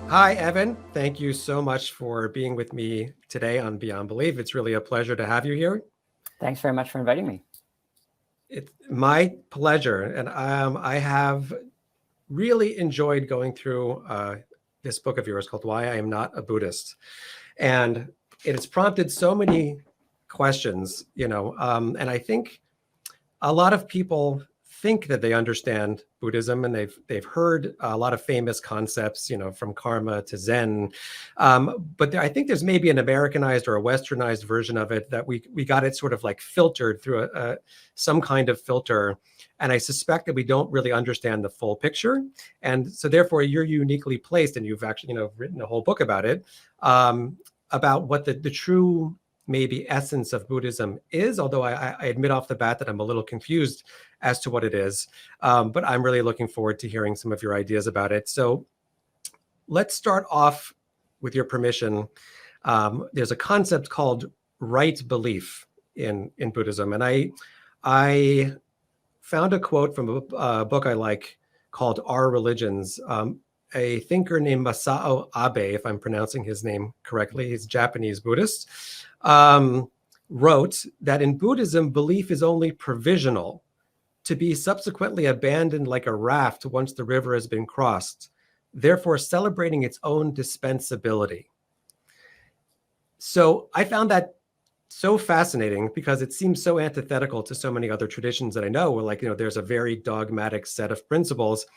Hi, Evan. Thank you so much for being with me today on Beyond Belief. It's really a pleasure to have you here. Thanks very much for inviting me. It's my pleasure. And I have really enjoyed going through this book of yours called Why I Am Not a Buddhist. And it has prompted so many questions, and I think a lot of people think that they understand Buddhism, and they've heard a lot of famous concepts, from karma to Zen. But I think there's maybe an Americanized or a Westernized version of it that we got it sort of like filtered through some kind of filter. And I suspect that we don't really understand the full picture. And so therefore you're uniquely placed, and you've actually, written a whole book about it, about what the true maybe essence of Buddhism is, although I admit off the bat that I'm a little confused as to what it is. But I'm really looking forward to hearing some of your ideas about it. So let's start off, with your permission. There's a concept called right belief in Buddhism. And I found a quote from a book I like called Our Religions. A thinker named Masao Abe, if I'm pronouncing his name correctly, he's a Japanese Buddhist, wrote that in Buddhism, belief is only provisional, to be subsequently abandoned like a raft once the river has been crossed, therefore celebrating its own dispensability. So I found that so fascinating because it seems so antithetical to so many other traditions that I know, where there's a very dogmatic set of principles.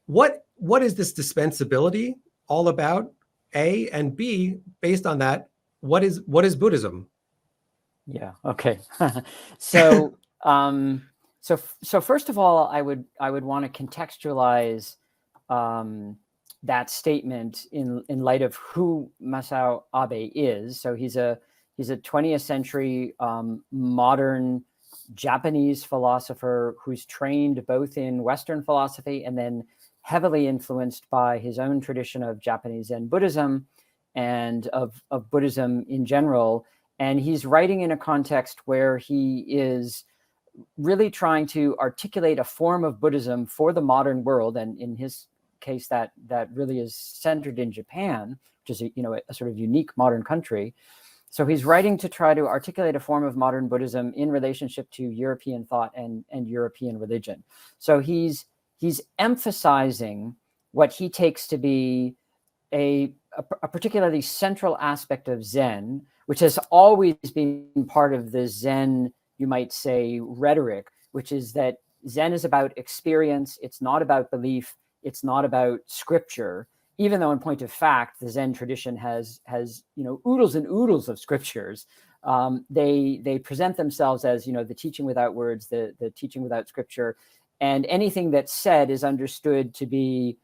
What is this dispensability all about? A, and B, based on that, what is Buddhism? Yeah. Okay. So, so first of all, I would want to contextualize that statement in light of who Masao Abe is. So he's a 20th century modern Japanese philosopher who's trained both in Western philosophy and then heavily influenced by his own tradition of Japanese Zen Buddhism and of Buddhism in general. And he's writing in a context where he is really trying to articulate a form of Buddhism for the modern world. And in his case, that really is centered in Japan, which is a sort of unique modern country. So he's writing to try to articulate a form of modern Buddhism in relationship to European thought and European religion. So he's emphasizing what he takes to be a particularly central aspect of Zen, which has always been part of the Zen, you might say, rhetoric, which is that Zen is about experience. It's not about belief. It's not about scripture, even though in point of fact, the Zen tradition has oodles and oodles of scriptures. They present themselves as, the teaching without words, the teaching without scripture. And anything that's said is understood to be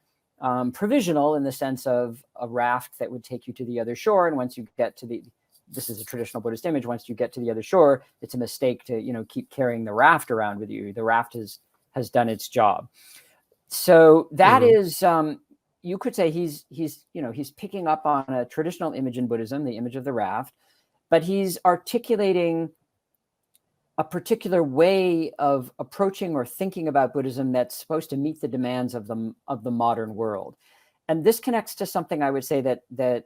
provisional in the sense of a raft that would take you to the other shore. And once you get to this is a traditional Buddhist image, once you get to the other shore, it's a mistake to, keep carrying the raft around with you. The raft has done its job. So that is, you could say he's picking up on a traditional image in Buddhism, the image of the raft, but he's articulating a particular way of approaching or thinking about Buddhism that's supposed to meet the demands of the modern world. And this connects to something I would say that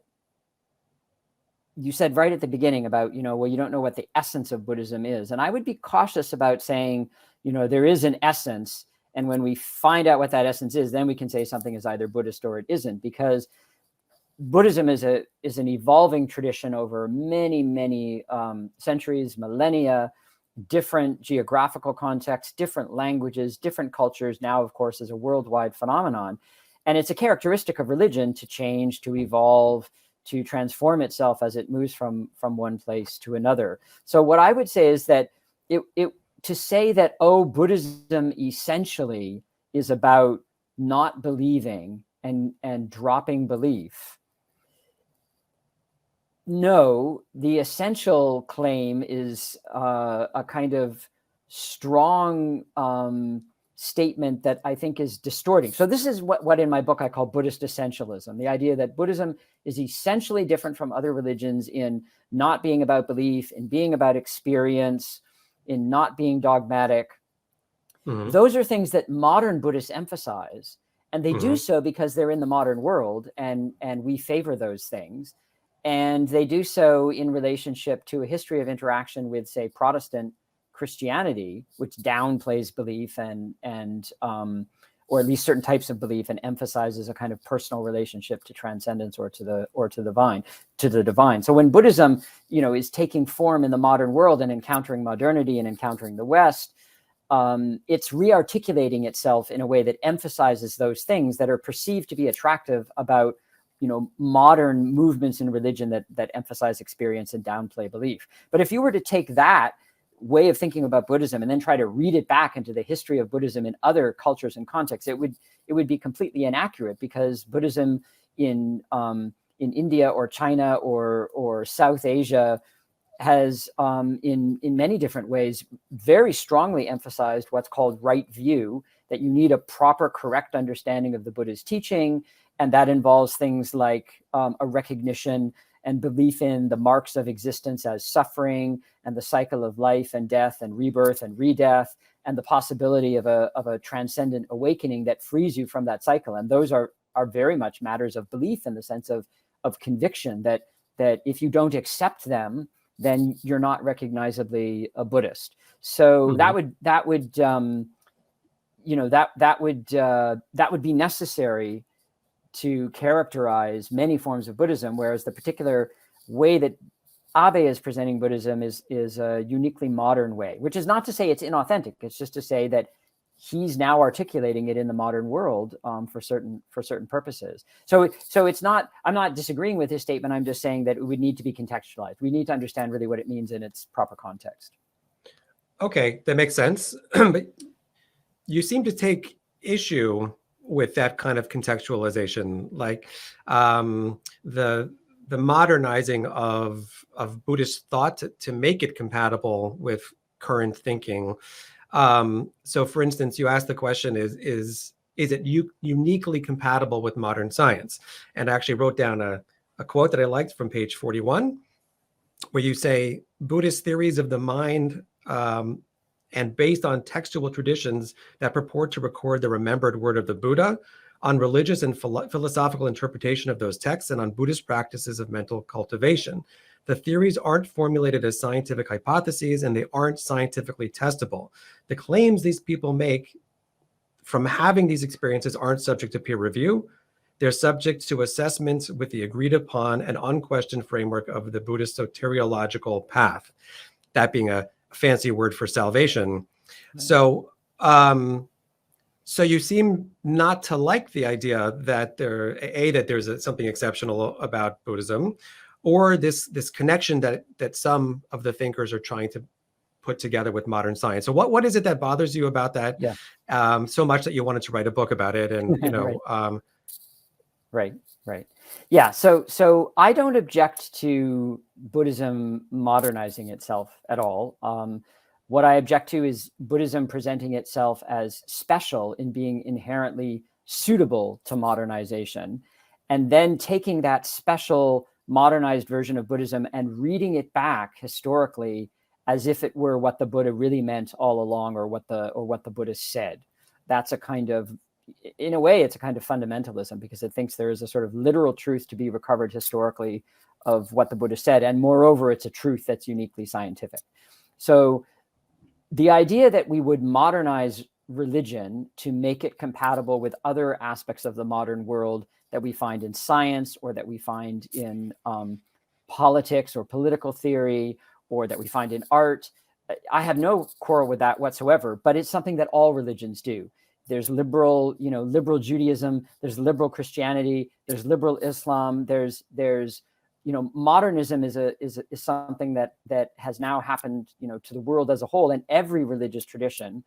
you said right at the beginning about, you don't know what the essence of Buddhism is. And I would be cautious about saying, there is an essence. And when we find out what that essence is, then we can say something is either Buddhist or it isn't, because Buddhism is an evolving tradition over many, many centuries, millennia, different geographical contexts, different languages, different cultures, now, of course, is a worldwide phenomenon. And it's a characteristic of religion to change, to evolve, to transform itself as it moves from one place to another. So what I would say is that to say that, Buddhism essentially is about not believing and dropping belief. No, the essential claim is a kind of strong statement that I think is distorting. So this is what in my book I call Buddhist essentialism, the idea that Buddhism is essentially different from other religions in not being about belief, in being about experience, in not being dogmatic. Those are things that modern Buddhists emphasize. And they do so because they're in the modern world, and we favor those things. And they do so in relationship to a history of interaction with, say, Protestant Christianity, which downplays belief and or at least certain types of belief, and emphasizes a kind of personal relationship to transcendence or to the divine. So when Buddhism, is taking form in the modern world and encountering modernity and encountering the West, it's re-articulating itself in a way that emphasizes those things that are perceived to be attractive about modern movements in religion that emphasize experience and downplay belief. But if you were to take that way of thinking about Buddhism and then try to read it back into the history of Buddhism in other cultures and contexts, it would be completely inaccurate, because Buddhism in India or China or South Asia has in many different ways very strongly emphasized what's called right view, that you need a proper, correct understanding of the Buddha's teaching. And that involves things like a recognition and belief in the marks of existence as suffering, and the cycle of life and death and rebirth and redeath, and the possibility of a transcendent awakening that frees you from that cycle. And those are very much matters of belief, in the sense of conviction, that if you don't accept them, then you're not recognizably a Buddhist. So that would be necessary to characterize many forms of Buddhism, whereas the particular way that Abe is presenting Buddhism is a uniquely modern way, which is not to say it's inauthentic. It's just to say that he's now articulating it in the modern world for certain purposes. So it's not, I'm not disagreeing with his statement. I'm just saying that it would need to be contextualized. We need to understand really what it means in its proper context. Okay, that makes sense. But you seem to take issue with that kind of contextualization, like the modernizing of Buddhist thought to make it compatible with current thinking. So, for instance, you asked the question: is it uniquely compatible with modern science? And I actually wrote down a quote that I liked from page 41, where you say, Buddhist theories of the mind and based on textual traditions that purport to record the remembered word of the Buddha, on religious and philosophical interpretation of those texts, and on Buddhist practices of mental cultivation. The theories aren't formulated as scientific hypotheses, and they aren't scientifically testable. The claims these people make from having these experiences aren't subject to peer review. They're subject to assessments with the agreed upon and unquestioned framework of the Buddhist soteriological path, that being a fancy word for salvation. So you seem not to like the idea that there's something exceptional about Buddhism, or this connection that some of the thinkers are trying to put together with modern science. So what is it that bothers you about that so much that you wanted to write a book about it? And Right. Yeah. So I don't object to Buddhism modernizing itself at all. What I object to is Buddhism presenting itself as special in being inherently suitable to modernization, and then taking that special modernized version of Buddhism and reading it back historically as if it were what the Buddha really meant all along, or what the Buddha said. That's a kind of, in a way, it's a kind of fundamentalism, because it thinks there is a sort of literal truth to be recovered historically of what the Buddha said. And moreover, it's a truth that's uniquely scientific. So the idea that we would modernize religion to make it compatible with other aspects of the modern world that we find in science, or that we find in politics or political theory, or that we find in art, I have no quarrel with that whatsoever, but it's something that all religions do. There's liberal Judaism, there's liberal Christianity, there's liberal Islam, there's modernism is something that has now happened, to the world as a whole, and every religious tradition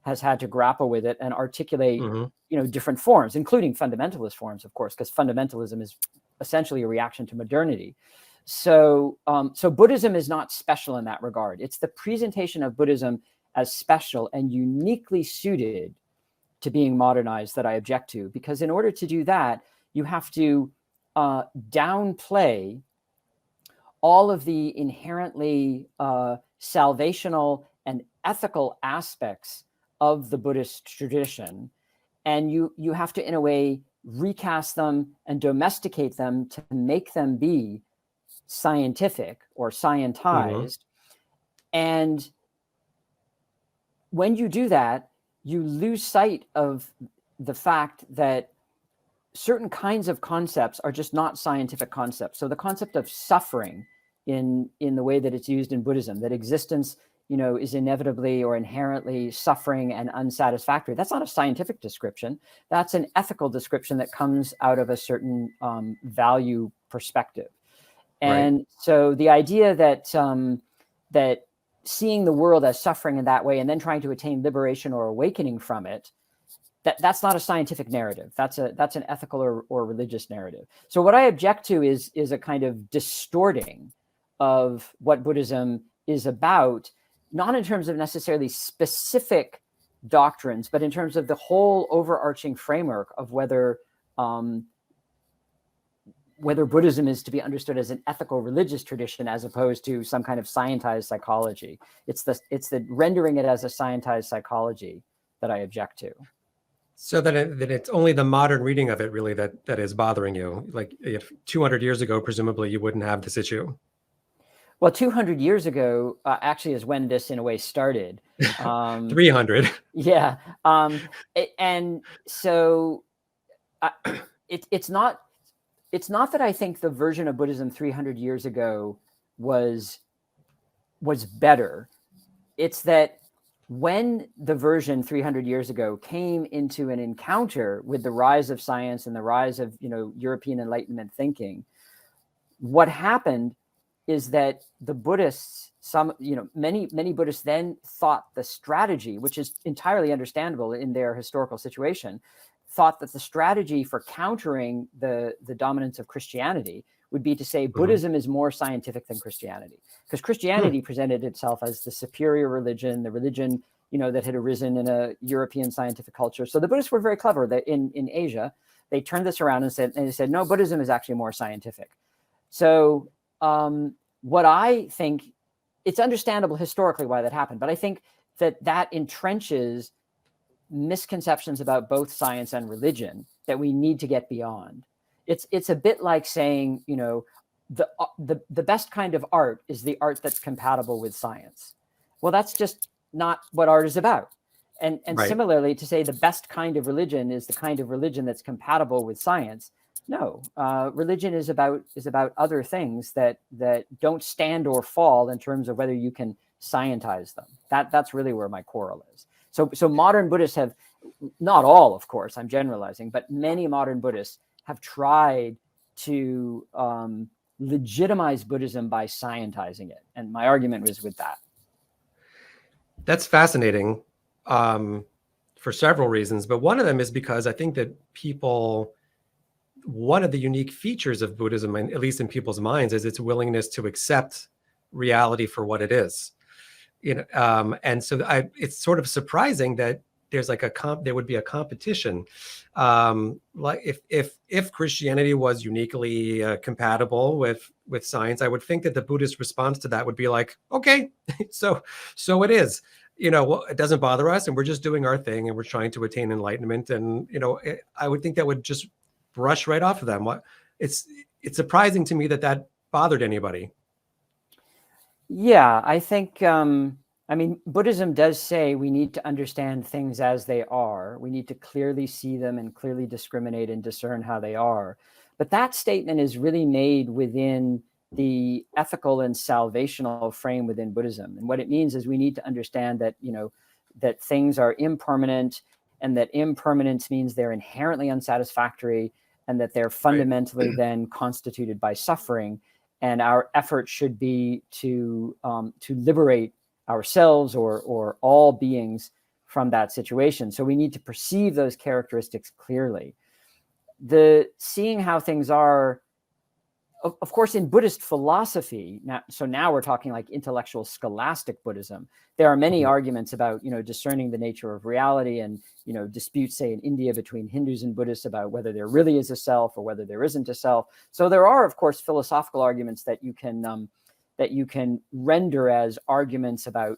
has had to grapple with it and articulate, different forms, including fundamentalist forms, of course, because fundamentalism is essentially a reaction to modernity. So Buddhism is not special in that regard. It's the presentation of Buddhism as special and uniquely suited to being modernized that I object to, because in order to do that, you have to downplay all of the inherently salvational and ethical aspects of the Buddhist tradition, and you have to, in a way, recast them and domesticate them to make them be scientific or scientized. And when you do that, you lose sight of the fact that certain kinds of concepts are just not scientific concepts. So the concept of suffering in the way that it's used in Buddhism, that existence, is inevitably or inherently suffering and unsatisfactory. That's not a scientific description. That's an ethical description that comes out of a certain value perspective. And so the idea that that seeing the world as suffering in that way and then trying to attain liberation or awakening from it, that's not a scientific narrative. That's an ethical or religious narrative. So what I object to is a kind of distorting of what Buddhism is about, not in terms of necessarily specific doctrines, but in terms of the whole overarching framework of whether Buddhism is to be understood as an ethical religious tradition as opposed to some kind of scientized psychology. It's the rendering it as a scientized psychology that I object to. So that it's only the modern reading of it really that is bothering you. Like if 200 years ago, presumably you wouldn't have this issue. Well, 200 years ago actually is when this in a way started. 300. Yeah. And so it's not that I think the version of Buddhism 300 years ago was better. It's that when the version 300 years ago came into an encounter with the rise of science and the rise of European Enlightenment thinking, what happened is that the Buddhists, many Buddhists then thought the strategy, which is entirely understandable in their historical situation, thought that the strategy for countering the dominance of Christianity would be to say Buddhism is more scientific than Christianity, because Christianity presented itself as the superior religion, the religion that had arisen in a European scientific culture. So the Buddhists were very clever. That in Asia, they turned this around and said, no, Buddhism is actually more scientific. So what I think, it's understandable historically why that happened, but I think that entrenches misconceptions about both science and religion that we need to get beyond. It's a bit like saying, the best kind of art is the art that's compatible with science. Well, that's just not what art is about. And similarly, to say the best kind of religion is the kind of religion that's compatible with science. No, religion is about other things that don't stand or fall in terms of whether you can scientize them. That's really where my quarrel is. So modern Buddhists have, not all, of course, I'm generalizing, but many modern Buddhists have tried to legitimize Buddhism by scientizing it. And my argument was with that. That's fascinating for several reasons, but one of them is because I think that one of the unique features of Buddhism, at least in people's minds, is its willingness to accept reality for what it is. And so it's sort of surprising that there's there would be a competition. Like if Christianity was uniquely compatible with science, I would think that the Buddhist response to that would be like, okay, so it is. Well, it doesn't bother us, and we're just doing our thing, and we're trying to attain enlightenment. And I would think that would just brush right off of them. It's surprising to me that bothered anybody. Yeah, I think, Buddhism does say we need to understand things as they are. We need to clearly see them and clearly discriminate and discern how they are. But that statement is really made within the ethical and salvational frame within Buddhism. And what it means is we need to understand that, that things are impermanent, and that impermanence means they're inherently unsatisfactory, and that they're fundamentally then constituted by suffering. And our effort should be to liberate ourselves or all beings from that situation. So we need to perceive those characteristics clearly. The seeing how things are, of course, in Buddhist philosophy, now we're talking like intellectual scholastic Buddhism. There are many arguments about, discerning the nature of reality, and, disputes, say, in India between Hindus and Buddhists about whether there really is a self or whether there isn't a self. So there are, of course, philosophical arguments that you can that you can render as arguments about,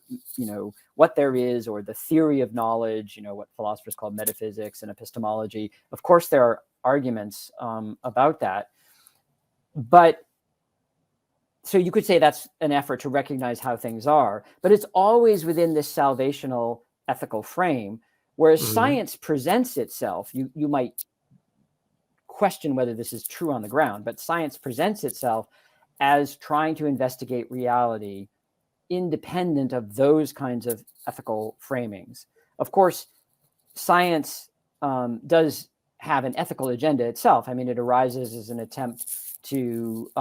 what there is, or the theory of knowledge, what philosophers call metaphysics and epistemology. Of course, there are arguments about that. But so you could say that's an effort to recognize how things are, but it's always within this salvational ethical frame. Whereas science presents itself, you might question whether this is true on the ground, but science presents itself as trying to investigate reality independent of those kinds of ethical framings. Of course, science does have an ethical agenda itself. I mean, it arises as an attempt to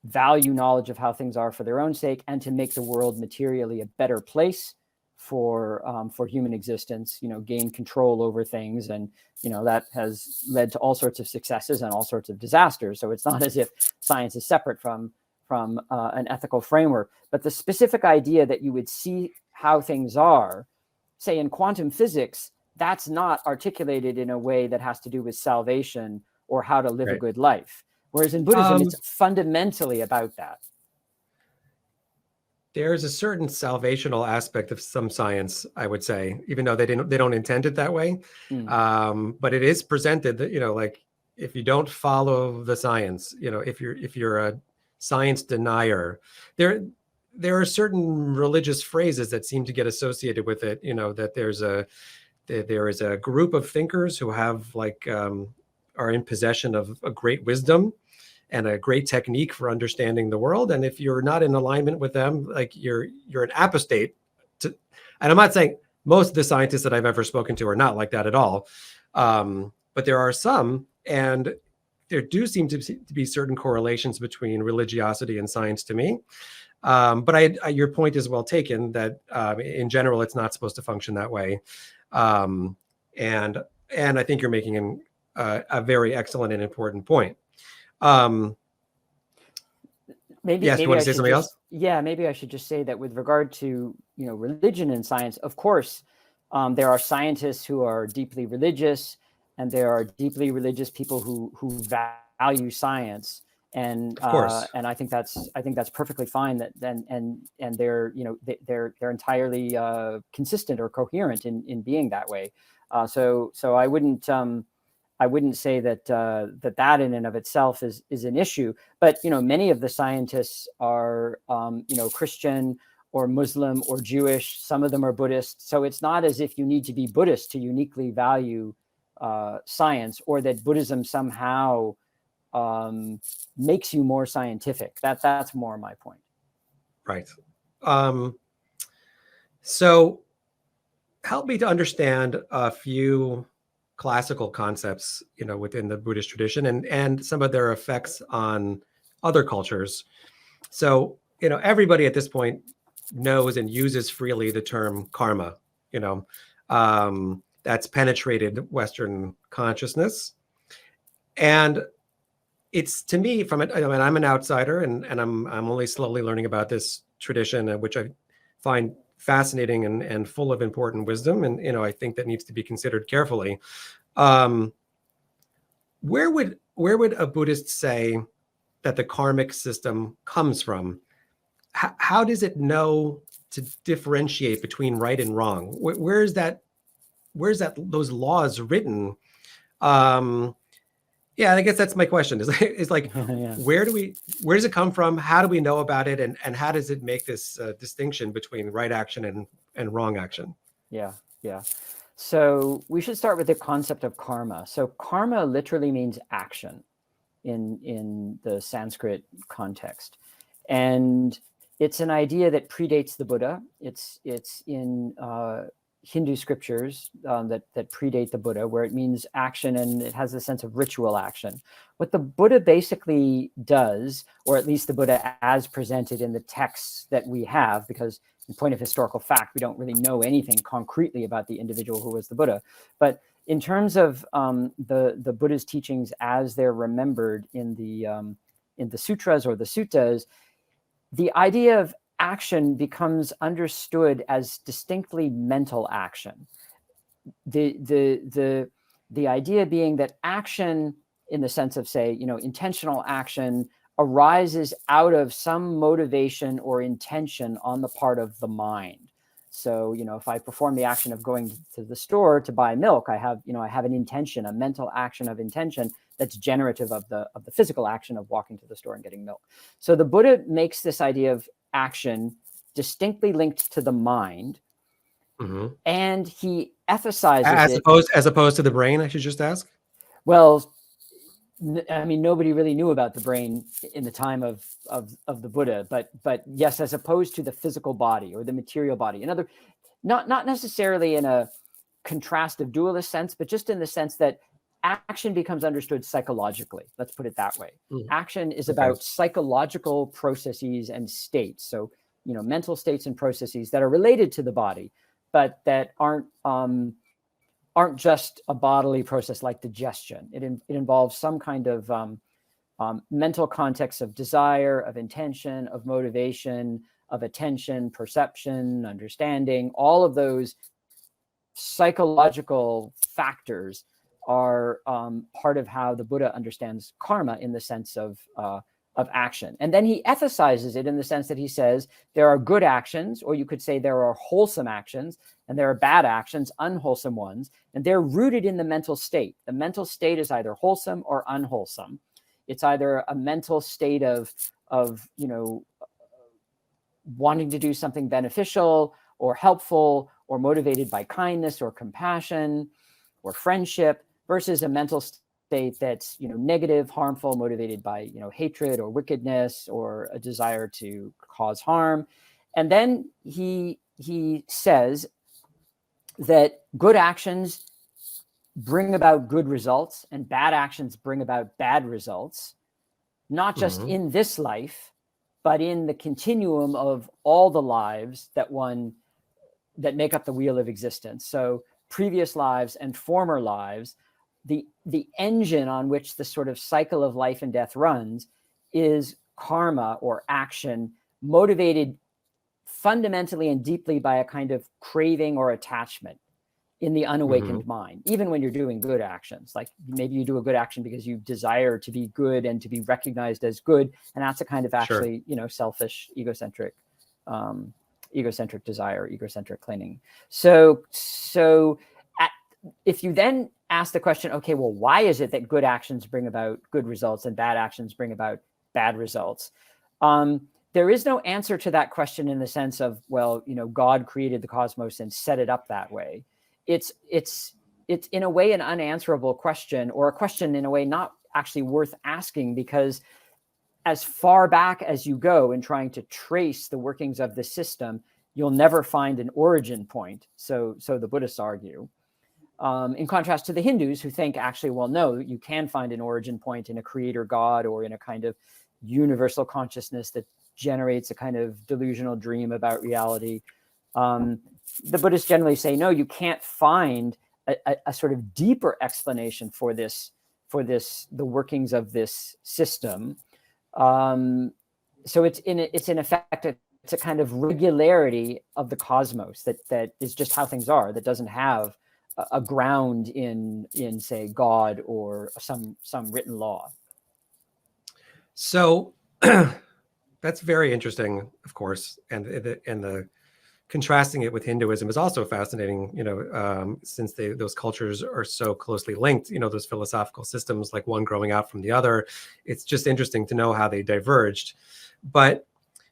value knowledge of how things are for their own sake, and to make the world materially a better place for human existence, gain control over things. And, that has led to all sorts of successes and all sorts of disasters. So it's not as if science is separate from an ethical framework. But the specific idea that you would see how things are, say in quantum physics, that's not articulated in a way that has to do with salvation or how to live a good life. Whereas in Buddhism, it's fundamentally about that. There's a certain salvational aspect of some science, I would say, even though they don't intend it that way. But it is presented that, like, if you don't follow the science, if you're a science denier, there are certain religious phrases that seem to get associated with it. That there is a group of thinkers who have are in possession of a great wisdom and a great technique for understanding the world. And if you're not in alignment with them, you're an apostate. And I'm not saying most of the scientists that I've ever spoken to are not like that at all. But there are some, and there do seem to be certain correlations between religiosity and science to me. But your point is well taken that in general, it's not supposed to function that way. And I think you're making a very excellent and important point. Maybe you want to say something else? Yeah, maybe I should just say that with regard to religion and science, of course, there are scientists who are deeply religious, and there are deeply religious people who value science, and and I think that's perfectly fine. That and they're they're entirely consistent or coherent in being that way. So I wouldn't say that that in and of itself is an issue, but many of the scientists are Christian or Muslim or Jewish. Some of them are Buddhist. So it's not as if you need to be Buddhist to uniquely value science, or that Buddhism somehow makes you more scientific. That's more my point. Right. So help me to understand a few classical concepts, within the Buddhist tradition, and some of their effects on other cultures. So, everybody at this point knows and uses freely the term karma. That's penetrated Western consciousness, and it's, to me, I'm an outsider, and I'm only slowly learning about this tradition, which I find fascinating and full of important wisdom, and I think that needs to be considered carefully. Where would a Buddhist say that the karmic system comes from? How does it know to differentiate between right and wrong? Where's those laws written? Yeah, I guess that's my question. Is like, Yeah. where does it come from? How do we know about it? And how does it make this distinction between right action and wrong action? Yeah. So we should start with the concept of karma. So karma literally means action in the Sanskrit context. And it's an idea that predates the Buddha. It's in Hindu scriptures that predate the Buddha, where it means action, and it has a sense of ritual action. What the Buddha basically does, or at least the Buddha as presented in the texts that we have, because in point of historical fact, we don't really know anything concretely about the individual who was the Buddha. But in terms of the Buddha's teachings as they're remembered in the sutras or the suttas, the idea of action becomes understood as distinctly mental action. The idea being that action, in the sense of, say, intentional action arises out of some motivation or intention on the part of the mind. So, if I perform the action of going to the store to buy milk, I have an intention, a mental action of intention that's generative of the physical action of walking to the store and getting milk. So the Buddha makes this idea of action distinctly linked to the mind, and he emphasizes as opposed to the brain, I should just ask. Well, I mean, nobody really knew about the brain in the time of the Buddha, but yes, as opposed to the physical body or the material body. Not necessarily in a contrastive dualist sense, but just in the sense that action becomes understood psychologically. Let's put it that way. Action is about psychological processes and states. So, mental states and processes that are related to the body, but that aren't just a bodily process like digestion. It involves some kind of mental context of desire, of intention, of motivation, of attention, perception, understanding. All of those psychological factors are part of how the Buddha understands karma in the sense of action. And then he emphasizes it in the sense that he says there are good actions, or you could say there are wholesome actions, and there are bad actions, unwholesome ones, and they're rooted in the mental state. The mental state is either wholesome or unwholesome. It's either a mental state of wanting to do something beneficial or helpful or motivated by kindness or compassion or friendship, versus a mental state that's negative, harmful, motivated by hatred or wickedness or a desire to cause harm. And then he says that good actions bring about good results and bad actions bring about bad results, not just in this life, but in the continuum of all the lives that make up the wheel of existence. So previous lives and former lives, the engine on which the sort of cycle of life and death runs is karma or action, motivated fundamentally and deeply by a kind of craving or attachment in the unawakened mind, even when you're doing good actions. Like maybe you do a good action because you desire to be good and to be recognized as good, and that's a kind of actually selfish, egocentric desire, egocentric clinging. So if you then ask the question, okay, well, why is it that good actions bring about good results and bad actions bring about bad results? There is no answer to that question in the sense of, well, God created the cosmos and set it up that way. It's in a way an unanswerable question, or a question in a way not actually worth asking, because as far back as you go in trying to trace the workings of the system, you'll never find an origin point. So the Buddhists argue. In contrast to the Hindus, who think actually, well, no, you can find an origin point in a creator God or in a kind of universal consciousness that generates a kind of delusional dream about reality. The Buddhists generally say, no, you can't find a sort of deeper explanation for the workings of this system. So it's in effect, it's a kind of regularity of the cosmos that is just how things are, that doesn't have a ground in say God or some written law. So that's very interesting, of course, and the contrasting it with Hinduism is also fascinating. Since those cultures are so closely linked, those philosophical systems, like one growing out from the other. It's just interesting to know how they diverged. But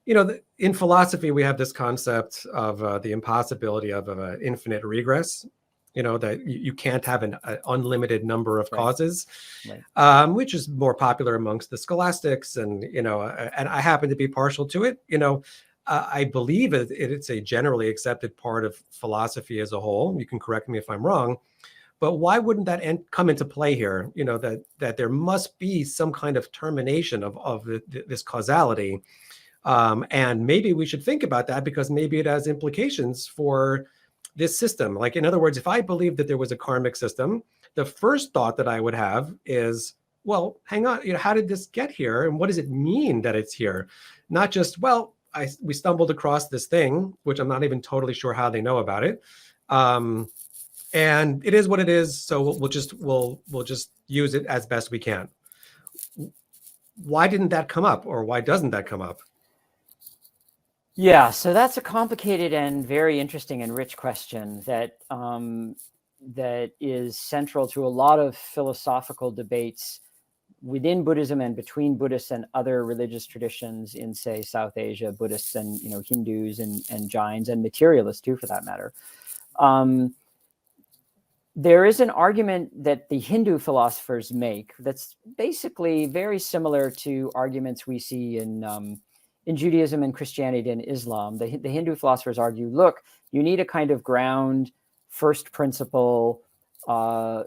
in philosophy, we have this concept of the impossibility of infinite regress. That you can't have an unlimited number of causes, which is more popular amongst the scholastics. And, and I happen to be partial to it. I believe it's a generally accepted part of philosophy as a whole. You can correct me if I'm wrong, but why wouldn't that come into play here? That there must be some kind of termination of this causality. And maybe we should think about that, because maybe it has implications for this system. Like, in other words, if I believe that there was a karmic system, the first thought that I would have is, well, hang on, how did this get here? And what does it mean that it's here? Not just, well, we stumbled across this thing, which I'm not even totally sure how they know about it. And it is what it is. So we'll just use it as best we can. why didn't that come up, or why doesn't that come up? Yeah, so that's a complicated and very interesting and rich question that that is central to a lot of philosophical debates within Buddhism and between Buddhists and other religious traditions in, say, South Asia, Buddhists and Hindus and Jains and materialists too, for that matter. There is an argument that the Hindu philosophers make that's basically very similar to arguments we see in Judaism and Christianity and Islam. The Hindu philosophers argue, look, you need a kind of ground, first principle,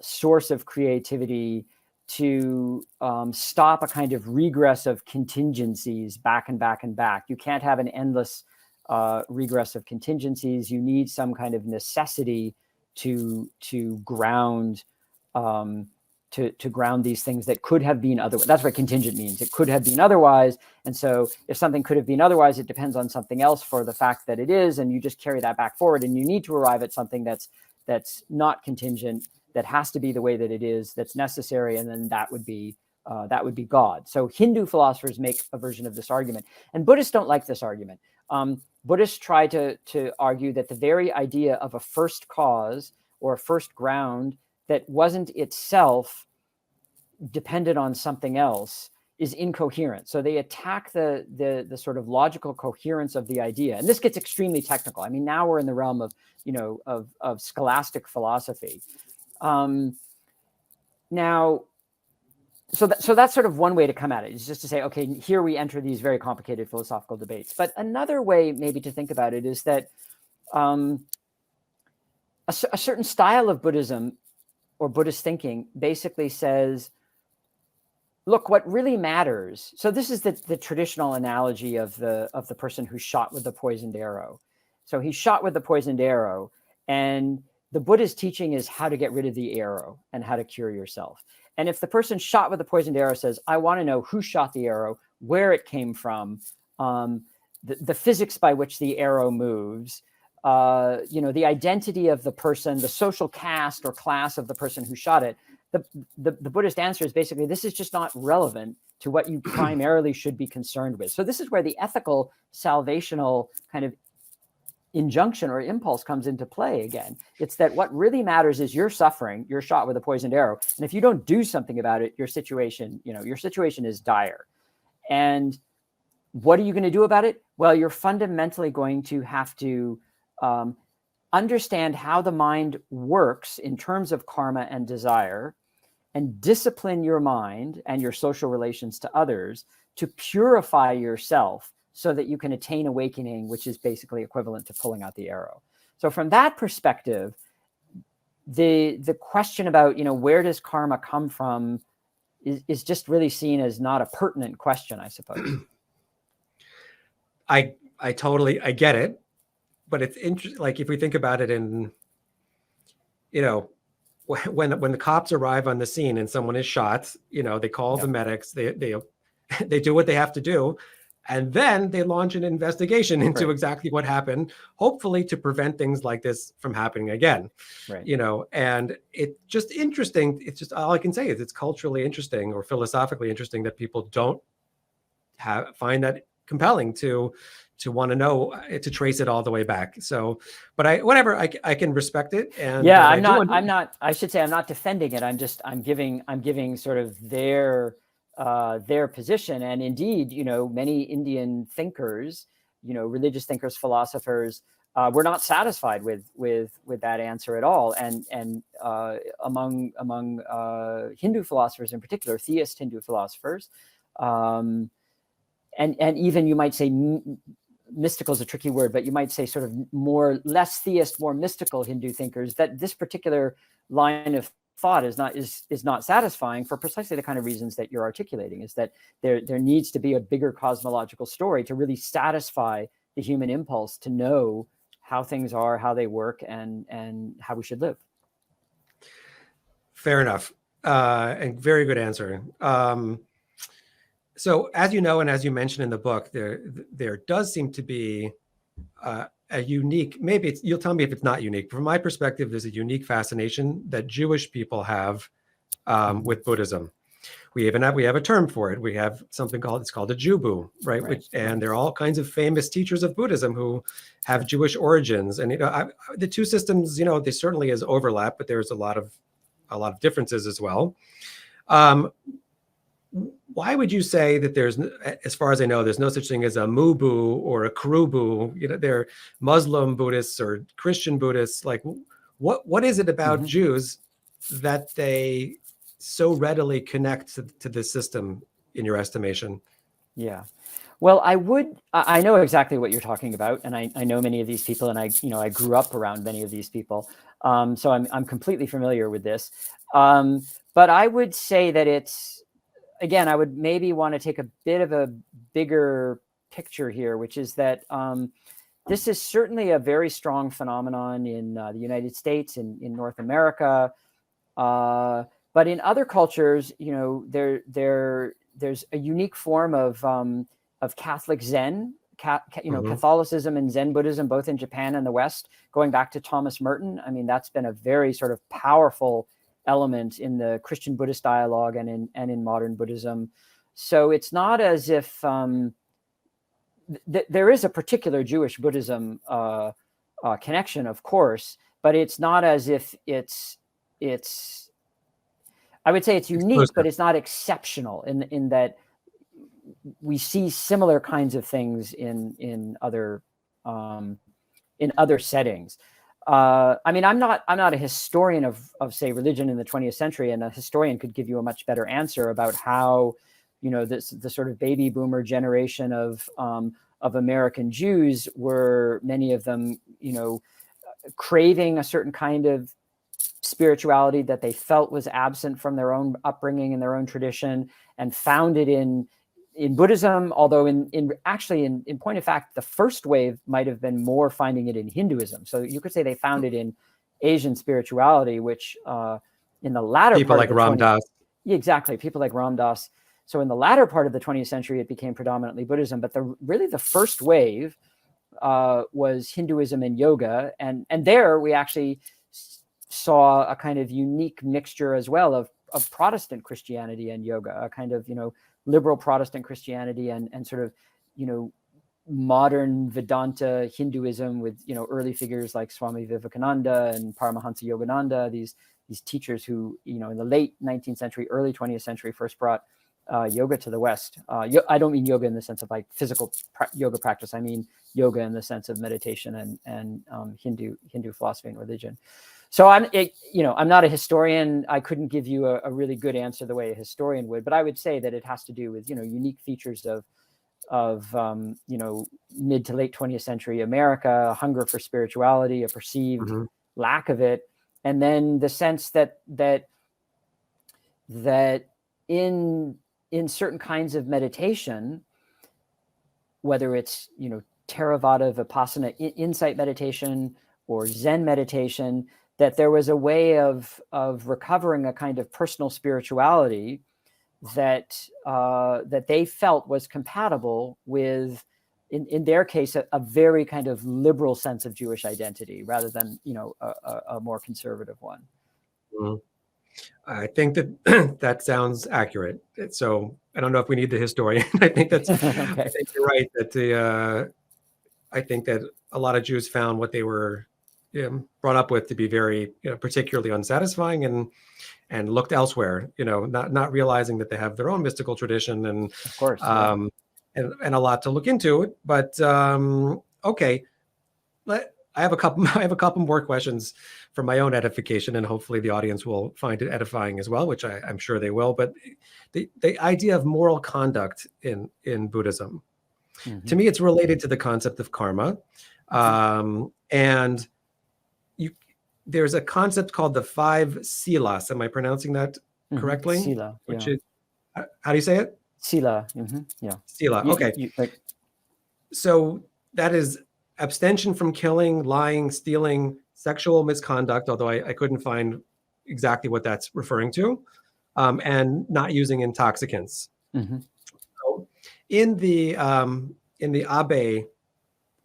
source of creativity to stop a kind of regress of contingencies back and back and back. You can't have an endless regress of contingencies. You need some kind of necessity to ground to ground these things that could have been otherwise. That's what contingent means. It could have been otherwise. And so if something could have been otherwise, it depends on something else for the fact that it is, and you just carry that back forward, and you need to arrive at something that's not contingent, that has to be the way that it is, that's necessary, and then that would be God. So Hindu philosophers make a version of this argument, and Buddhists don't like this argument. Buddhists try to argue that the very idea of a first cause or a first ground that wasn't itself dependent on something else is incoherent. So they attack the sort of logical coherence of the idea. And this gets extremely technical. I mean, now we're in the realm of, of scholastic philosophy. Now, so that's sort of one way to come at it, is just to say, okay, here we enter these very complicated philosophical debates. But another way maybe to think about it is that a certain style of Buddhism or Buddhist thinking basically says, look, what really matters. So this is the traditional analogy of the person who's shot with the poisoned arrow. So he's shot with the poisoned arrow, and the Buddha's teaching is how to get rid of the arrow and how to cure yourself. And if the person shot with the poisoned arrow says, I want to know who shot the arrow, where it came from, the physics by which the arrow moves, the identity of the person, the social caste or class of the person who shot it, the Buddhist answer is basically, this is just not relevant to what you primarily should be concerned with. So this is where the ethical, salvational kind of injunction or impulse comes into play again. It's that what really matters is you're suffering, you're shot with a poisoned arrow. And if you don't do something about it, your situation is dire. And what are you going to do about it? Well, you're fundamentally going to have to understand how the mind works in terms of karma and desire, and discipline your mind and your social relations to others to purify yourself so that you can attain awakening, which is basically equivalent to pulling out the arrow. So from that perspective, the question about, where does karma come from is just really seen as not a pertinent question, I suppose. I get it, but it's interesting. Like, if we think about it in, when the cops arrive on the scene and someone is shot, they call the medics, they do what they have to do. And then they launch an investigation into exactly what happened, hopefully to prevent things like this from happening again. Right. And it's just interesting. It's just, all I can say is it's culturally interesting or philosophically interesting that people don't find that compelling to want to know, to trace it all the way back. So, but I can respect it. And yeah, I'm not defending it. I'm giving sort of their position. And indeed, many Indian thinkers, religious thinkers, philosophers, were not satisfied with that answer at all. And among Hindu philosophers in particular, theist Hindu philosophers, and even, you might say, mystical is a tricky word, but you might say sort of less theist, more mystical Hindu thinkers, that this particular line of thought is not satisfying for precisely the kind of reasons that you're articulating, is that there needs to be a bigger cosmological story to really satisfy the human impulse to know how things are, how they work, and how we should live. Fair enough. And very good answer. So as you know, and as you mentioned in the book, there does seem to be a unique, maybe you'll tell me if it's not unique. From my perspective, there's a unique fascination that Jewish people have with Buddhism. We have a term for it. We have something called a Jubu, right? And there are all kinds of famous teachers of Buddhism who have Jewish origins. And the two systems, there certainly is overlap, but there's a lot of differences as well. Why would you say that there's, as far as I know, there's no such thing as a Mubu or a Kurubu? They're Muslim Buddhists or Christian Buddhists. Like, what is it about Jews that they so readily connect to this system, in your estimation? Yeah. Well, I know exactly what you're talking about, and I know many of these people, and I grew up around many of these people, so I'm completely familiar with this. But I would say that again, I would maybe want to take a bit of a bigger picture here, which is that this is certainly a very strong phenomenon in the United States and in North America. But in other cultures, there's a unique form of Catholic Zen, Catholicism and Zen Buddhism, both in Japan and the West, going back to Thomas Merton. I mean, that's been a very sort of powerful element in the Christian Buddhist dialogue and in modern Buddhism. So it's not as if there is a particular Jewish Buddhism connection, of course, but it's not as if it's. I would say it's unique, but it's not exceptional in that we see similar kinds of things in other settings. I mean, I'm not a historian of say religion in the 20th century, and a historian could give you a much better answer about how the sort of baby boomer generation of American Jews were, many of them craving a certain kind of spirituality that they felt was absent from their own upbringing and their own tradition, and found it in Buddhism, although in point of fact, the first wave might have been more finding it in Hinduism. So you could say they found it in Asian spirituality, which in the latter people part like Ram Dass. Exactly, people like Ram Dass. So in the latter part of the 20th century, it became predominantly Buddhism, but the first wave was Hinduism and yoga, and there we actually saw a kind of unique mixture as well of Protestant Christianity and yoga, a kind of liberal Protestant Christianity and sort of modern Vedanta Hinduism with early figures like Swami Vivekananda and Paramahansa Yogananda, these teachers who in the late 19th century, early 20th century first brought yoga to the West. I don't mean yoga in the sense of like physical yoga practice. I mean yoga in the sense of meditation and Hindu philosophy and religion. So I'm not a historian. I couldn't give you a really good answer the way a historian would, but I would say that it has to do with unique features of mid to late 20th century America, a hunger for spirituality, a perceived lack of it, and then the sense that in certain kinds of meditation, whether it's Theravada Vipassana insight meditation or Zen meditation, that there was a way of recovering a kind of personal spirituality that they felt was compatible with, in their case, a very kind of liberal sense of Jewish identity rather than a more conservative one. I think that that sounds accurate. So I don't know if we need the historian. I think that's. Okay. I think you're right that I think that a lot of Jews found what they were brought up with to be very particularly unsatisfying and looked elsewhere, not realizing that they have their own mystical tradition and of course and a lot to look into. But okay, I have a couple more questions for my own edification, and hopefully the audience will find it edifying as well, which I'm sure they will. But the idea of moral conduct in Buddhism, to me, it's related to the concept of karma, and there's a concept called the 5 silas. Am I pronouncing that correctly? Sila, which is, how do you say it? Sila. Yeah. Sila. Okay. So that is abstention from killing, lying, stealing, sexual misconduct, although I couldn't find exactly what that's referring to, and not using intoxicants. So in the Abe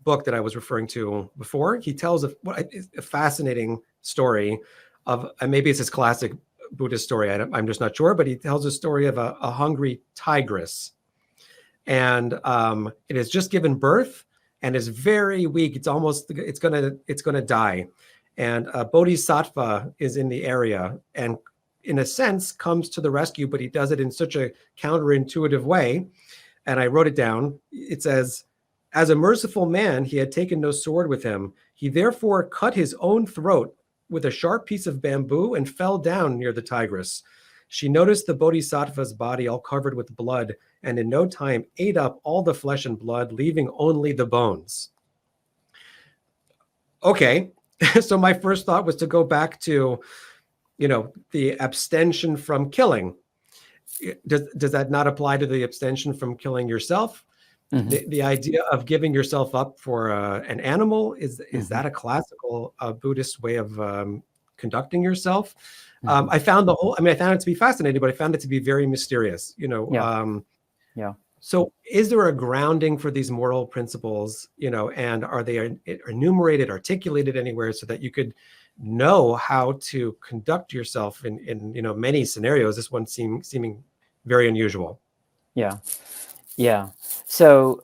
book that I was referring to before, he tells a fascinating story of, and maybe it's his classic Buddhist story. I'm just not sure, but he tells a story of a hungry tigress, and it has just given birth and is very weak. It's gonna die, and a bodhisattva is in the area and, in a sense, comes to the rescue, but he does it in such a counterintuitive way. And I wrote it down. It says, as a merciful man, he had taken no sword with him. He therefore cut his own throat with a sharp piece of bamboo and fell down near the tigress. She noticed the bodhisattva's body all covered with blood, and in no time ate up all the flesh and blood, leaving only the bones. Okay, so my first thought was to go back to, the abstention from killing. Does that not apply to the abstention from killing yourself? Mm-hmm. The idea of giving yourself up for an animal, is that a classical Buddhist way of conducting yourself? Mm-hmm. I found it to be fascinating, but I found it to be very mysterious. So is there a grounding for these moral principles, and are they enumerated, articulated anywhere so that you could know how to conduct yourself in many scenarios? This one seeming very unusual. Yeah. So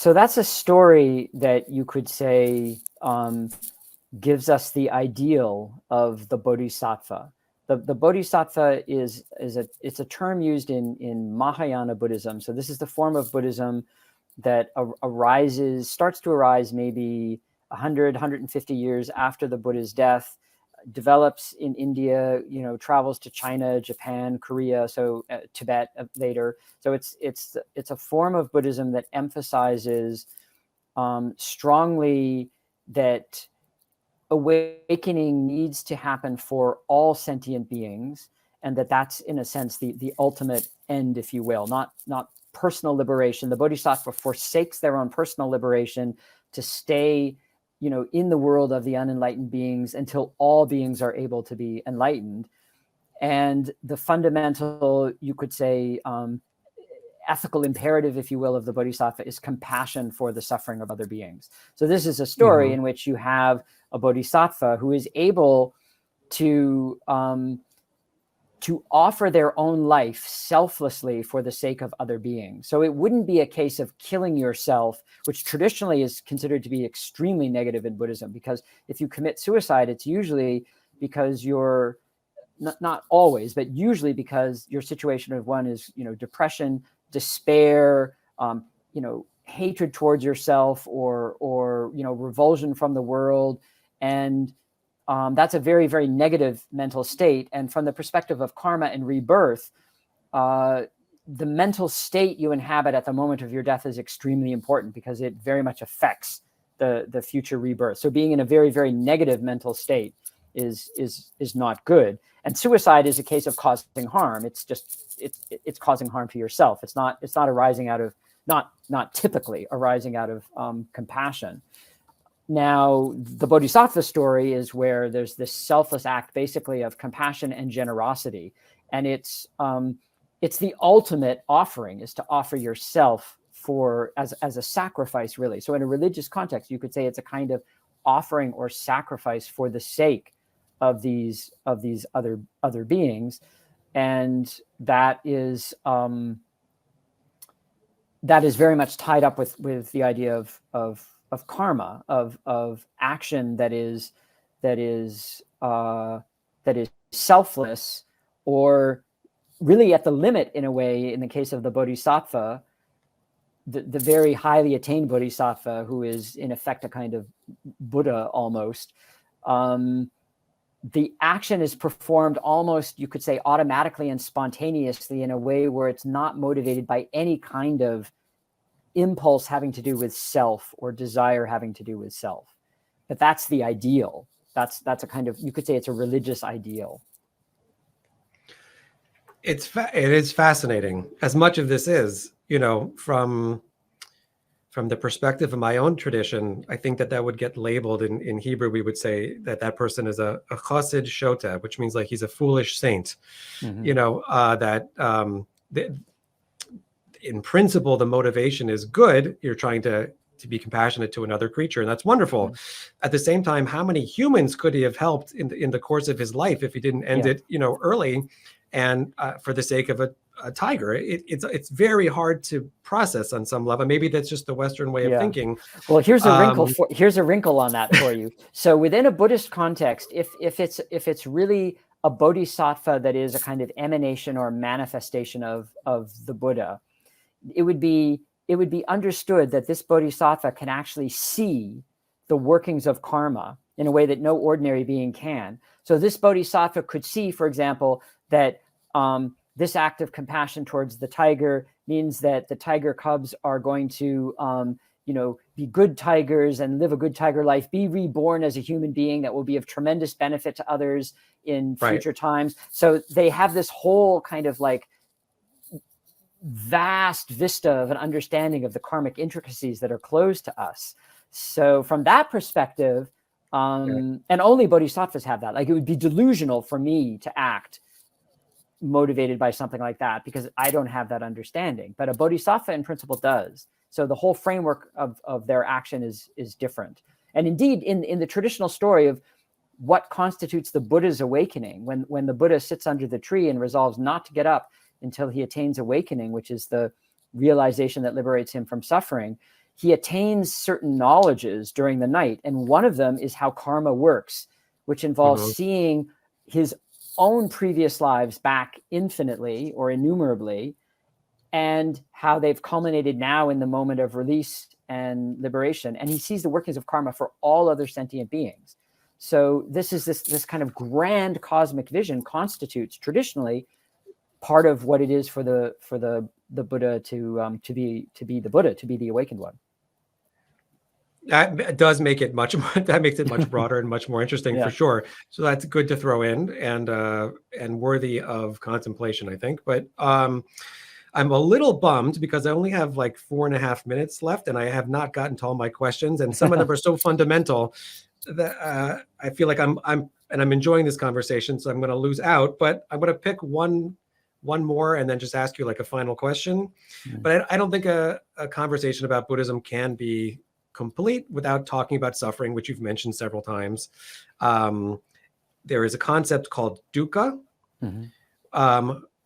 that's a story that you could say gives us the ideal of the bodhisattva. The bodhisattva is a term used in Mahayana Buddhism. So this is the form of Buddhism that starts to arise maybe 100, 150 years after the Buddha's death, develops in India, travels to China, Japan, Korea, so Tibet later. So it's a form of Buddhism that emphasizes strongly that awakening needs to happen for all sentient beings, and that's in a sense the ultimate end, if you will, not personal liberation. The bodhisattva forsakes their own personal liberation to stay in the world of the unenlightened beings until all beings are able to be enlightened. And the fundamental, you could say, ethical imperative, if you will, of the bodhisattva is compassion for the suffering of other beings. So this is a story in which you have a bodhisattva who is able to offer their own life selflessly for the sake of other beings. So it wouldn't be a case of killing yourself, which traditionally is considered to be extremely negative in Buddhism, because if you commit suicide, it's usually because you're not always, but usually because your situation of one is, depression, despair, hatred towards yourself, or revulsion from the world. And that's a very, very negative mental state. And from the perspective of karma and rebirth, the mental state you inhabit at the moment of your death is extremely important, because it very much affects the future rebirth. So being in a very, very negative mental state is not good. And suicide is a case of causing harm. It's causing harm to yourself. It's not arising out of, not typically arising out of compassion. Now, the Bodhisattva story is where there's this selfless act, basically, of compassion and generosity, and it's the ultimate offering, is to offer yourself as a sacrifice, really. So, in a religious context, you could say it's a kind of offering or sacrifice for the sake of these other beings, and that is very much tied up with the idea of karma, of action that is selfless, or really at the limit, in a way. In the case of the bodhisattva, the very highly attained bodhisattva, who is in effect a kind of Buddha almost, the action is performed almost, you could say, automatically and spontaneously, in a way where it's not motivated by any kind of impulse having to do with self or desire having to do with self. But that's the ideal. That's a kind of, you could say, it's a religious ideal. It is fascinating, as much of this is, from the perspective of my own tradition. I think that would get labeled in Hebrew. We would say that person is a chassid shota, which means like he's a foolish saint. Mm-hmm. In principle, the motivation is good. You're trying to to be compassionate to another creature, and that's wonderful. At the same time, how many humans could he have helped in the course of his life if he didn't end it, early, and for the sake of a tiger? It's very hard to process on some level. Maybe that's just the Western way of thinking. Well, here's a wrinkle on that for you. So within a Buddhist context, if it's really a bodhisattva that is a kind of emanation or manifestation of the Buddha, it would be understood that this bodhisattva can actually see the workings of karma in a way that no ordinary being can. So this bodhisattva could see, for example, that this act of compassion towards the tiger means that the tiger cubs are going to, be good tigers and live a good tiger life, be reborn as a human being that will be of tremendous benefit to others in future times. So they have this whole kind of like vast vista of an understanding of the karmic intricacies that are closed to us. So from that perspective, and only bodhisattvas have that. Like, it would be delusional for me to act motivated by something like that because I don't have that understanding, but a bodhisattva in principle does. So the whole framework of their action is different. And indeed, in the traditional story of what constitutes the Buddha's awakening, when the Buddha sits under the tree and resolves not to get up until he attains awakening, which is the realization that liberates him from suffering, he attains certain knowledges during the night. And one of them is how karma works, which involves seeing his own previous lives back infinitely or innumerably, and how they've culminated now in the moment of release and liberation. And he sees the workings of karma for all other sentient beings. So this is this kind of grand cosmic vision constitutes traditionally part of what it is for the Buddha to be the Buddha, to be the awakened one. That does make it much more, that makes it much broader and much more interesting for sure. So that's good to throw in and worthy of contemplation, I think. But I'm a little bummed because I only have like 4.5 minutes left, and I have not gotten to all my questions, and some of them are so fundamental that I feel like I'm enjoying this conversation, so I'm going to lose out. But I'm going to pick one more and then just ask you like a final question. But I don't think a conversation about Buddhism can be complete without talking about suffering, which you've mentioned several times. There is a concept called dukkha.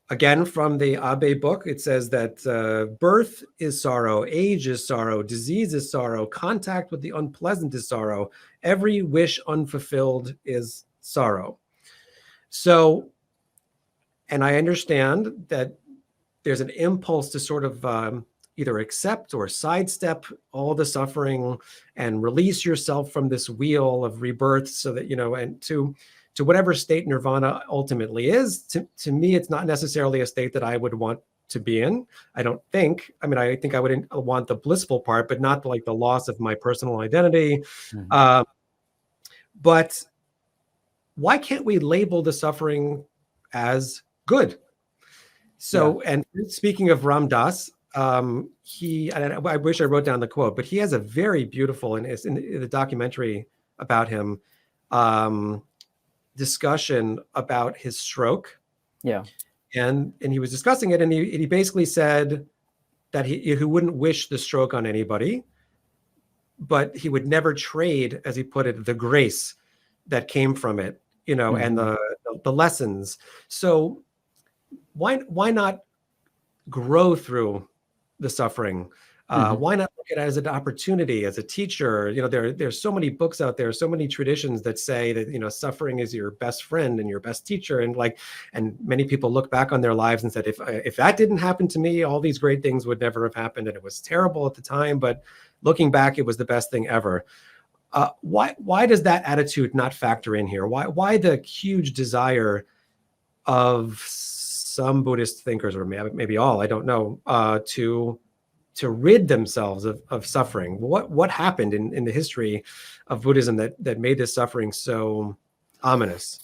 Again, from the Abe book, it says that birth is sorrow, age is sorrow, disease is sorrow, contact with the unpleasant is sorrow, every wish unfulfilled is sorrow. So, and I understand that there's an impulse to sort of either accept or sidestep all the suffering and release yourself from this wheel of rebirth so that, and to whatever state nirvana ultimately is. To me, it's not necessarily a state that I would want to be in. I don't think. I mean, I think I would want the blissful part, but not like the loss of my personal identity. But why can't we label the suffering as good? So, and speaking of Ram Dass, I wish I wrote down the quote, but he has a very beautiful, and it's in the documentary about him, discussion about his stroke. And he was discussing it, and he basically said that he wouldn't wish the stroke on anybody, but he would never trade, as he put it, the grace that came from it, and the lessons. So why not grow through the suffering? Why not look at it as an opportunity, as a teacher? There's so many books out there, so many traditions that say that, suffering is your best friend and your best teacher. And many people look back on their lives and said, if that didn't happen to me, all these great things would never have happened. And it was terrible at the time, but looking back, it was the best thing ever. Why does that attitude not factor in here? Why the huge desire of some Buddhist thinkers, or maybe all, I don't know, to rid themselves of suffering? What happened in the history of Buddhism that made this suffering so ominous?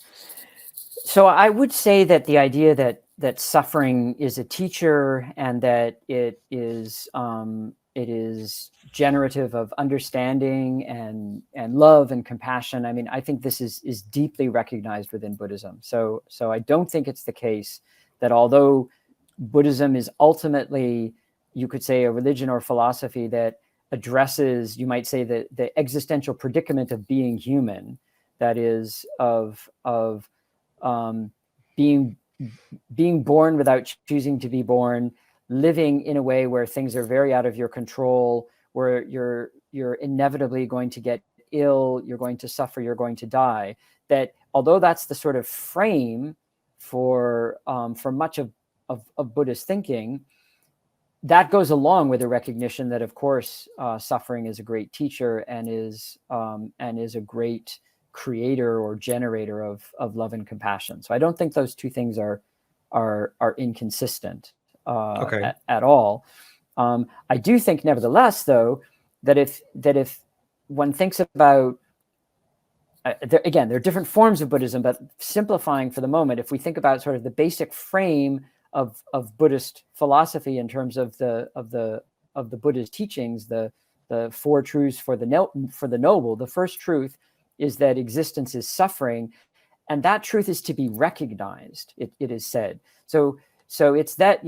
So I would say that the idea that suffering is a teacher and that it is generative of understanding and love and compassion. I mean, I think this is deeply recognized within Buddhism. So I don't think it's the case that although Buddhism is ultimately, you could say, a religion or philosophy that addresses, you might say, the existential predicament of being human, that is, of being born without choosing to be born, living in a way where things are very out of your control, where you're inevitably going to get ill, you're going to suffer, you're going to die. That although that's the sort of frame for much of Buddhist thinking, that goes along with the recognition that, of course, suffering is a great teacher and is a great creator or generator of love and compassion. So I don't think those two things are inconsistent Okay. at all. I do think, nevertheless, though, that if one thinks about again, there are different forms of Buddhism, but simplifying for the moment, if we think about sort of the basic frame of Buddhist philosophy in terms of the Buddha's teachings, the four truths for the noble, the first truth is that existence is suffering, and that truth is to be recognized. It is said. So it's that,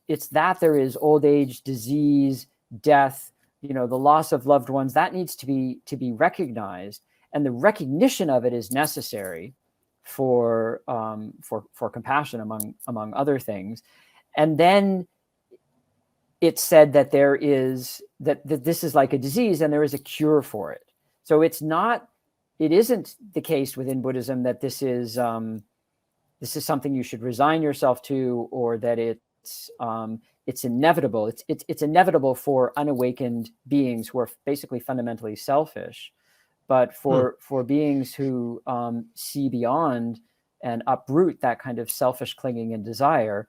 it's that there is old age, disease, death, the loss of loved ones, that needs to be recognized, and the recognition of it is necessary for compassion, among other things. And then it's said that there is that this is like a disease and there is a cure for it. So it isn't the case within Buddhism that this is something you should resign yourself to, or that it's inevitable. It's inevitable for unawakened beings who are basically fundamentally selfish. But for beings who see beyond and uproot that kind of selfish clinging and desire,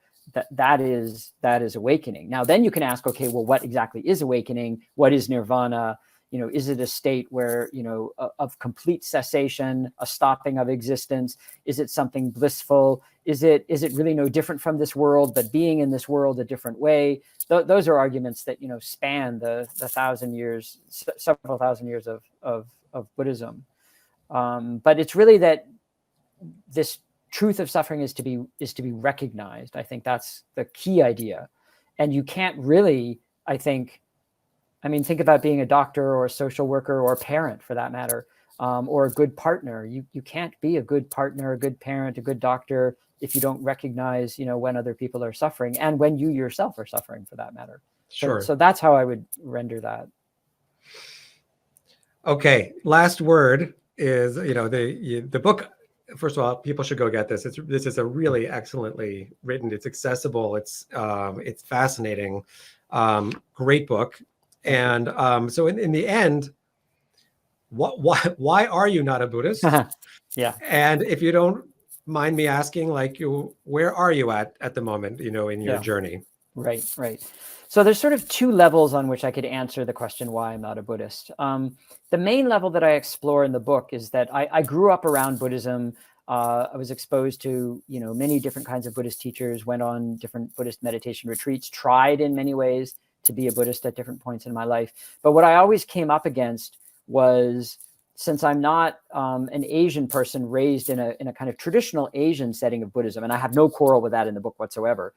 that is awakening. Now, then you can ask, okay, well, what exactly is awakening? What is nirvana? Is it a state where, of complete cessation, a stopping of existence? Is it something blissful? Is it really no different from this world, but being in this world a different way? Those are arguments that, span the 1,000 years, several thousand years of Buddhism. But it's really that this truth of suffering is to be recognized. I think that's the key idea. And you can't really, think about being a doctor or a social worker or a parent, for that matter, or a good partner. You can't be a good partner, a good parent, a good doctor if you don't recognize, when other people are suffering, and when you yourself are suffering, for that matter. Sure. So that's how I would render that. Okay, last word is, the book. First of all, people should go get this. This is a really excellently written. It's accessible. It's fascinating. Great book. And so in the end, why are you not a Buddhist? Yeah. And if you don't mind me asking, where are you at the moment, in your journey? Right. So there's sort of two levels on which I could answer the question why I'm not a Buddhist. The main level that I explore in the book is that I grew up around Buddhism. I was exposed to, many different kinds of Buddhist teachers, went on different Buddhist meditation retreats, tried in many ways to be a Buddhist at different points in my life. But what I always came up against was, since I'm not an Asian person raised in a kind of traditional Asian setting of Buddhism, and I have no quarrel with that in the book whatsoever,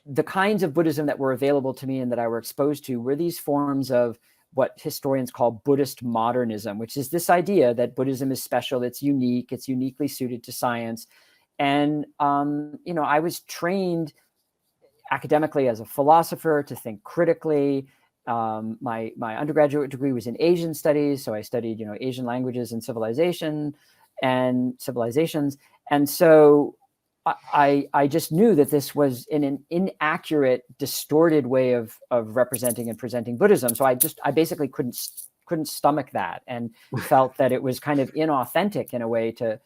the kinds of Buddhism that were available to me and that I were exposed to were these forms of what historians call Buddhist modernism, which is this idea that Buddhism is special, it's unique, it's uniquely suited to science. And, I was trained academically as a philosopher to think critically. My undergraduate degree was in Asian studies, so I studied, Asian languages and civilizations. And so I just knew that this was an inaccurate, distorted way of representing and presenting Buddhism. So I basically couldn't stomach that, and felt that it was kind of inauthentic in a way to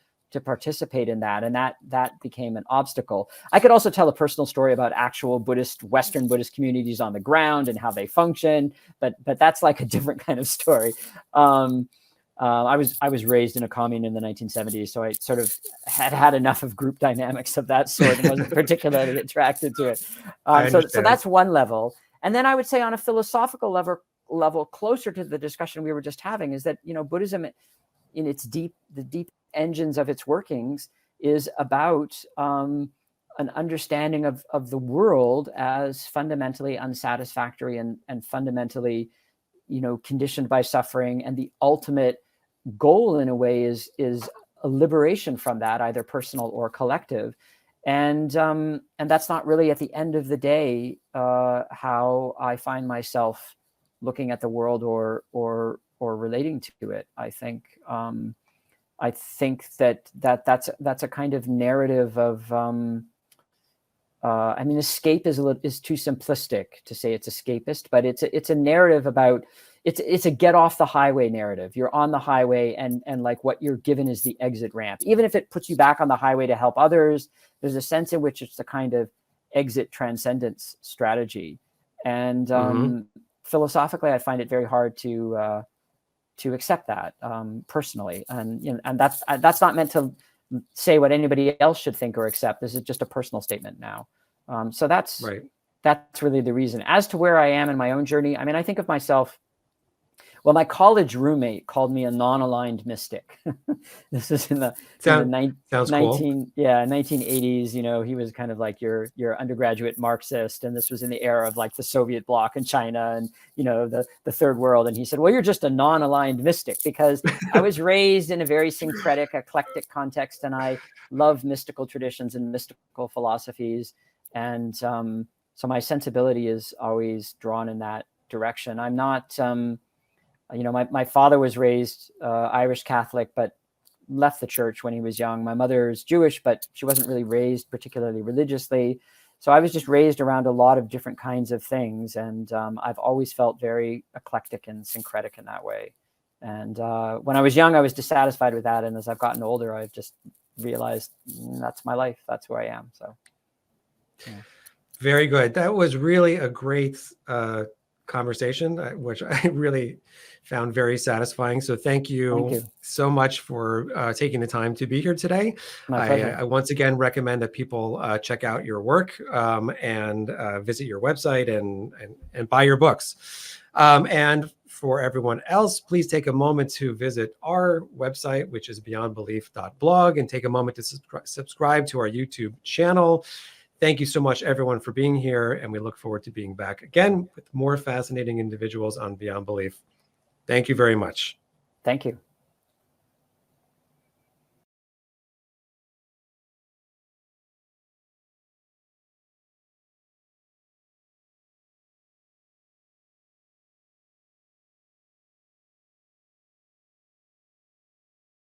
participate in that, and that became an obstacle. I could also tell a personal story about actual Western Buddhist communities on the ground and how they function, but that's like a different kind of story. I was raised in a commune in the 1970s, so I sort of had enough of group dynamics of that sort and wasn't particularly attracted to it. So that's one level. And then I would say on a philosophical level closer to the discussion we were just having is that, Buddhism in the deep engines of its workings is about an understanding of the world as fundamentally unsatisfactory and fundamentally, conditioned by suffering. And the ultimate goal, in a way, is a liberation from that, either personal or collective. And that's not really, at the end of the day, how I find myself looking at the world or relating to it. I think that's a kind of narrative of, escape is too simplistic to say it's escapist, but it's a narrative about, it's a get off the highway narrative. You're on the highway, and like what you're given is the exit ramp. Even if it puts you back on the highway to help others, there's a sense in which it's a kind of exit transcendence strategy. And philosophically, I find it very hard to accept that personally. And that's not meant to say what anybody else should think or accept. This is just a personal statement now. So that's right. That's really the reason. As to where I am in my own journey, I think of myself. Well, my college roommate called me a non-aligned mystic. This is in the 1980s. He was kind of like your undergraduate Marxist, and this was in the era of like the Soviet bloc and China and the third world. And he said, "Well, you're just a non-aligned mystic," because I was raised in a very syncretic, eclectic context, and I love mystical traditions and mystical philosophies, and so my sensibility is always drawn in that direction. I'm not. My father was raised Irish Catholic, but left the church when he was young. My mother is Jewish, but she wasn't really raised particularly religiously. So I was just raised around a lot of different kinds of things. And I've always felt very eclectic and syncretic in that way. And when I was young, I was dissatisfied with that. And as I've gotten older, I've just realized that's my life. That's where I am. So, yeah. Very good. That was really a great conversation, which I really found very satisfying. So thank you so much for taking the time to be here today. My pleasure. I once again recommend that people check out your work and visit your website and buy your books. And for everyone else, please take a moment to visit our website, which is beyondbelief.blog, and take a moment to subscribe to our YouTube channel. Thank you so much, everyone, for being here, and we look forward to being back again with more fascinating individuals on Beyond Belief. Thank you very much. Thank you.